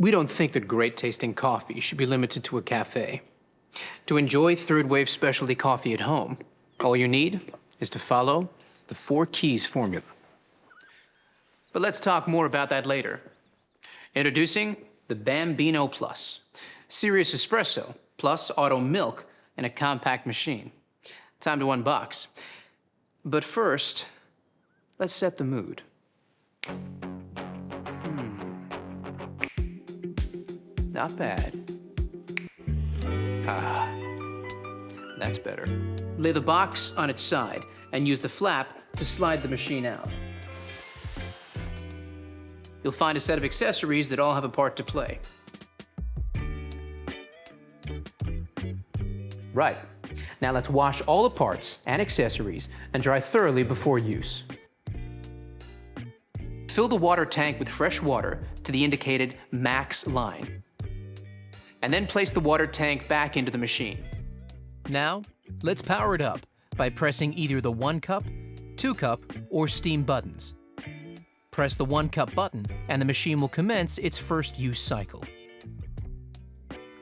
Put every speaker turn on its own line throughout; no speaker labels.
We don't think that great-tasting coffee should be limited to a cafe. To enjoy third-wave specialty coffee at home, all you need is to follow the 4 keys formula. But let's talk more about that later. Introducing the Bambino Plus. Serious espresso, plus auto milk in a compact machine. Time to unbox. But first, let's set the mood. Not bad. That's better. Lay the box on its side and use the flap to slide the machine out. You'll find a set of accessories that all have a part to play. Right. Now let's wash all the parts and accessories and dry thoroughly before use. Fill the water tank with fresh water to the indicated max line. And then place the water tank back into the machine. Now, let's power it up by pressing either the 1 cup, 2 cup, or steam buttons. Press the 1 cup button and the machine will commence its first use cycle.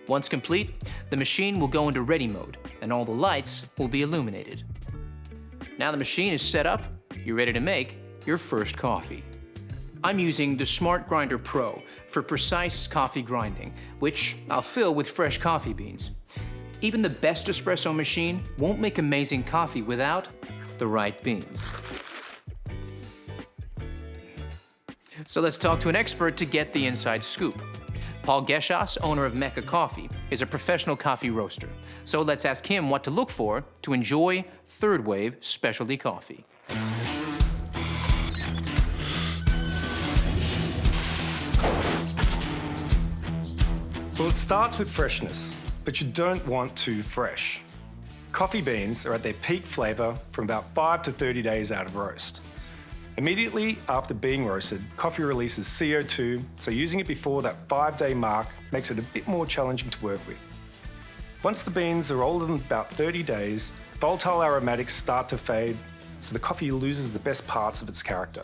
Once complete, the machine will go into ready mode and all the lights will be illuminated. Now the machine is set up, you're ready to make your first coffee. I'm using the Smart Grinder Pro for precise coffee grinding, which I'll fill with fresh coffee beans. Even the best espresso machine won't make amazing coffee without the right beans. So let's talk to an expert to get the inside scoop. Paul Geschas, owner of Mecca Coffee, is a professional coffee roaster. So let's ask him what to look for to enjoy third-wave specialty coffee.
Well, it starts with freshness, but you don't want too fresh. Coffee beans are at their peak flavour from about 5 to 30 days out of roast. Immediately after being roasted, coffee releases CO2, so using it before that 5-day mark makes it a bit more challenging to work with. Once the beans are older than about 30 days, volatile aromatics start to fade, so the coffee loses the best parts of its character.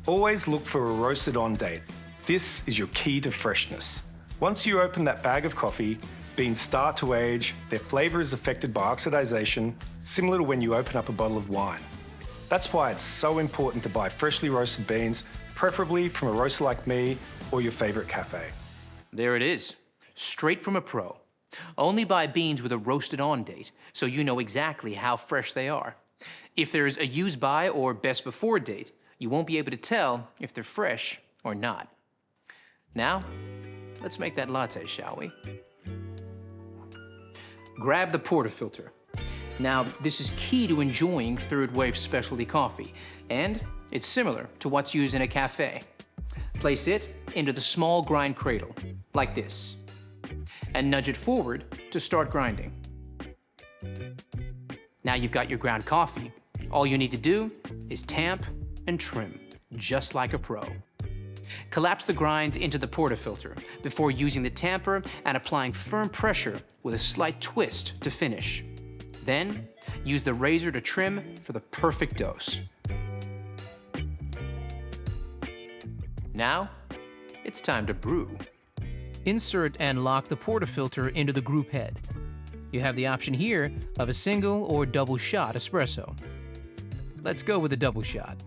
Always look for a roasted on date. This is your key to freshness. Once you open that bag of coffee, beans start to age, their flavour is affected by oxidation, similar to when you open up a bottle of wine. That's why it's so important to buy freshly roasted beans, preferably from a roaster like me or your favourite cafe.
There it is, straight from a pro. Only buy beans with a roasted on date, so you know exactly how fresh they are. If there's a use by or best before date, you won't be able to tell if they're fresh or not. Now, let's make that latte, shall we? Grab the portafilter. Now, this is key to enjoying third-wave specialty coffee, and it's similar to what's used in a cafe. Place it into the small grind cradle, like this, and nudge it forward to start grinding. Now you've got your ground coffee. All you need to do is tamp and trim, just like a pro. Collapse the grinds into the portafilter before using the tamper and applying firm pressure with a slight twist to finish. Then, use the razor to trim for the perfect dose. Now, it's time to brew. Insert and lock the portafilter into the group head. You have the option here of a single or double shot espresso. Let's go with a double shot.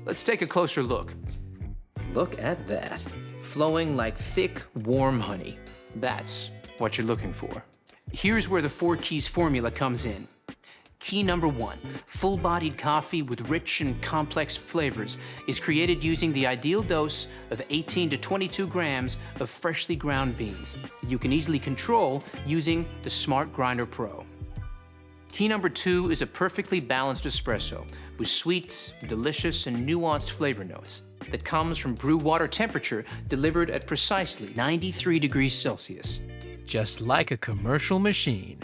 Let's take a closer look. Look at that, flowing like thick, warm honey. That's what you're looking for. Here's where the 4 keys formula comes in. Key number 1, full-bodied coffee with rich and complex flavors is created using the ideal dose of 18 to 22 grams of freshly ground beans that you can easily control using the Smart Grinder Pro. Key number 2 is a perfectly balanced espresso with sweet, delicious, and nuanced flavor notes that comes from brew water temperature delivered at precisely 93 degrees Celsius. Just like a commercial machine.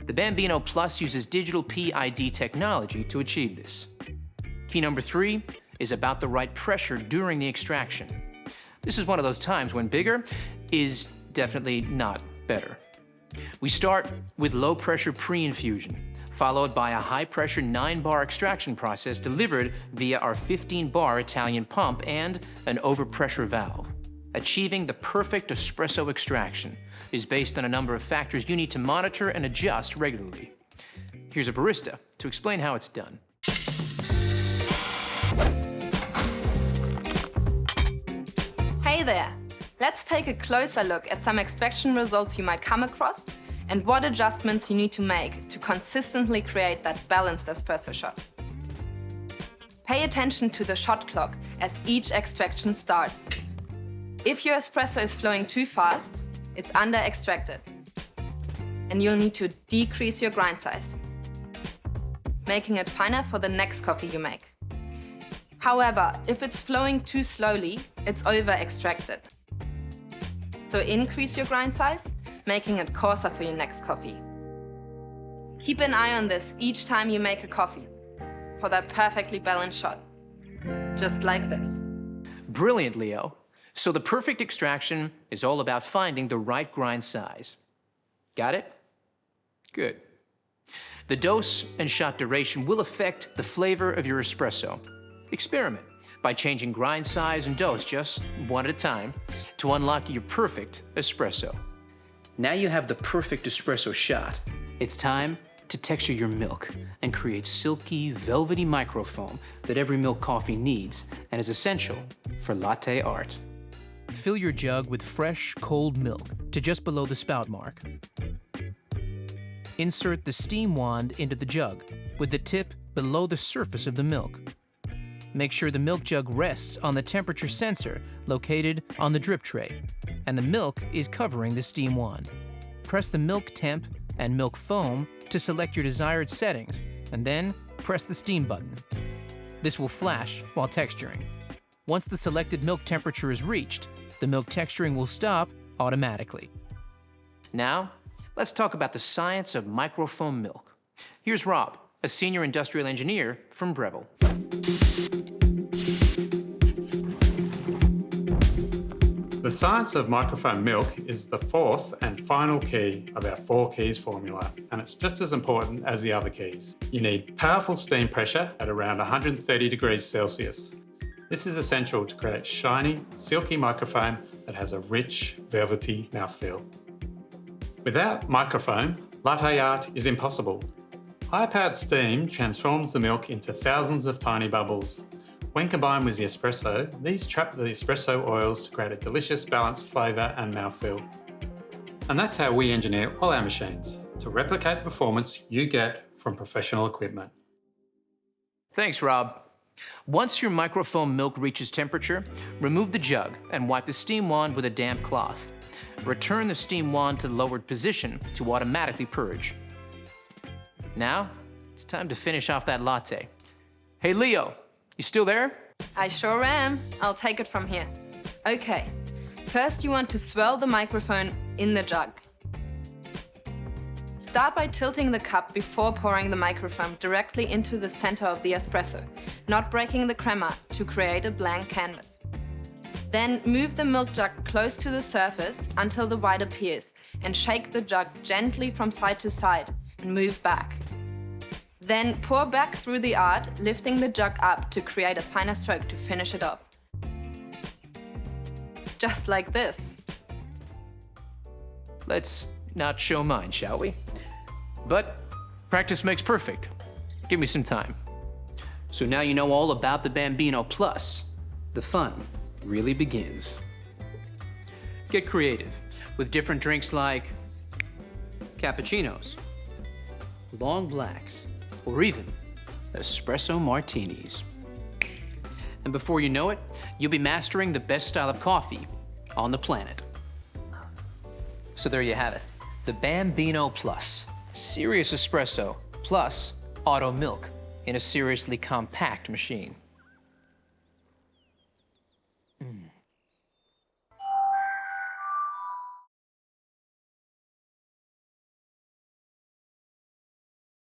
The Bambino Plus uses digital PID technology to achieve this. Key number 3 is about the right pressure during the extraction. This is one of those times when bigger is definitely not better. We start with low pressure pre-infusion, followed by a high-pressure 9-bar extraction process delivered via our 15-bar Italian pump and an overpressure valve. Achieving the perfect espresso extraction is based on a number of factors you need to monitor and adjust regularly. Here's a barista to explain how it's done.
Hey there! Let's take a closer look at some extraction results you might come across and what adjustments you need to make to consistently create that balanced espresso shot. Pay attention to the shot clock as each extraction starts. If your espresso is flowing too fast, it's under-extracted, and you'll need to decrease your grind size, making it finer for the next coffee you make. However, if it's flowing too slowly, it's over-extracted. So increase your grind size, making it coarser for your next coffee. Keep an eye on this each time you make a coffee for that perfectly balanced shot, just like this.
Brilliant, Leo. So the perfect extraction is all about finding the right grind size. Got it? Good. The dose and shot duration will affect the flavor of your espresso. Experiment by changing grind size and dose just one at a time to unlock your perfect espresso. Now you have the perfect espresso shot. It's time to texture your milk and create silky, velvety microfoam that every milk coffee needs and is essential for latte art. Fill your jug with fresh, cold milk to just below the spout mark. Insert the steam wand into the jug with the tip below the surface of the milk. Make sure the milk jug rests on the temperature sensor located on the drip tray, and the milk is covering the steam wand. Press the milk temp and milk foam to select your desired settings, and then press the steam button. This will flash while texturing. Once the selected milk temperature is reached, the milk texturing will stop automatically. Now, let's talk about the science of microfoam milk. Here's Rob, a senior industrial engineer from Breville.
The science of microfoam milk is the fourth and final key of our 4 keys formula, and it's just as important as the other keys. You need powerful steam pressure at around 130 degrees Celsius. This is essential to create shiny, silky microfoam that has a rich, velvety mouthfeel. Without microfoam, latte art is impossible. High-powered steam transforms the milk into thousands of tiny bubbles. When combined with the espresso, these trap the espresso oils to create a delicious balanced flavour and mouthfeel. And that's how we engineer all our machines, to replicate the performance you get from professional equipment.
Thanks, Rob. Once your microfoam milk reaches temperature, remove the jug and wipe the steam wand with a damp cloth. Return the steam wand to the lowered position to automatically purge. Now, it's time to finish off that latte. Hey, Leo, you still there?
I sure am. I'll take it from here. Okay, first you want to swirl the microphone in the jug. Start by tilting the cup before pouring the microfoam directly into the center of the espresso, not breaking the crema to create a blank canvas. Then move the milk jug close to the surface until the white appears and shake the jug gently from side to side and move back. Then pour back through the art, lifting the jug up to create a finer stroke to finish it off. Just like this.
Let's not show mine, shall we? But practice makes perfect. Give me some time. So now you know all about the Bambino Plus. The fun really begins. Get creative with different drinks like cappuccinos, long blacks, or even espresso martinis. And before you know it, you'll be mastering the best style of coffee on the planet. So there you have it, the Bambino Plus. Serious espresso plus auto milk in a seriously compact machine.